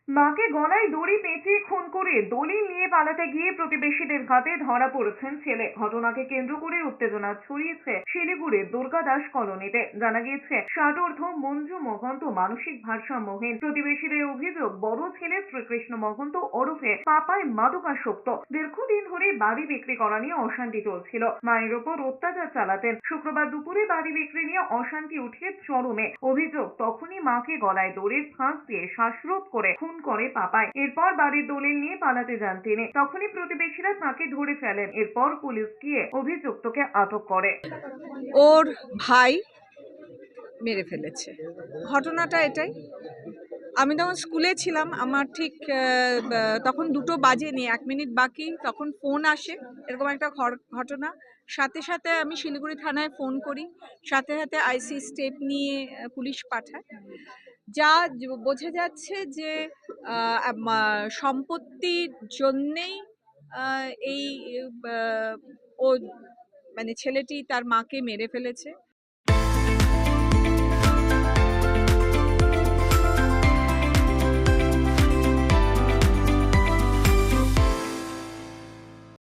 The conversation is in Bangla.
মাকে গলায় দড়ি পেঁচিয়ে খুন করে দলিল নিয়ে পালাতে গিয়ে প্রতিবেশীদের হাতে ধরা পড়েছেন ছেলে। ঘটনাকে কেন্দ্র করে উত্তেজনা ছড়িয়েছে শিলিগুড়ির দুর্গাদাস কলোনিতে। জানা গিয়েছে, ষাটোর্ধ্ব মঞ্জু মহন্ত মানসিক ভারসাম্যহীন। প্রতিবেশীদের অভিযোগ, বড় ছেলে শ্রীকৃষ্ণ মহন্ত ওরফে পাপায় মাদকাসক্ত। দীর্ঘদিন ধরে বাড়ি বিক্রি করা নিয়ে অশান্তি চলছিল। মায়ের ওপর অত্যাচার চালাতেন। শুক্রবার দুপুরে বাড়ি বিক্রি নিয়ে অশান্তি উঠে চরমে। অভিযোগ, তখনই মাকে গলায় দড়ির ফাঁস দিয়ে শ্বাসরোধ করে খুন করে পাপায়। এরপর বাড়ির দলিল নিয়ে পালাতে যান তিনি। তখনই প্রতিবেশীরা তাকে ধরে ফেলেন। এরপর পুলিশ গিয়ে অভিযুক্তকে আটক করে। ওর ভাই মেরে ফেলেছে। ঘটনাটা এটাই। আমি তখন স্কুলে ছিলাম, আমার ঠিক তখন 2টো বাজেনি, 1 মিনিট বাকি, তখন ফোন আসে এরকম একটা ঘটনা। সাথে সাথে আমি শিলিগুড়ি থানায় ফোন করি, সাথে সাথে আইসি স্টেপ নিয়ে পুলিশ পাঠায়। যা বোঝা যাচ্ছে যে সম্পত্তির জন্যেই এই ও মানে ছেলেটি তার মাকে মেরে ফেলেছে।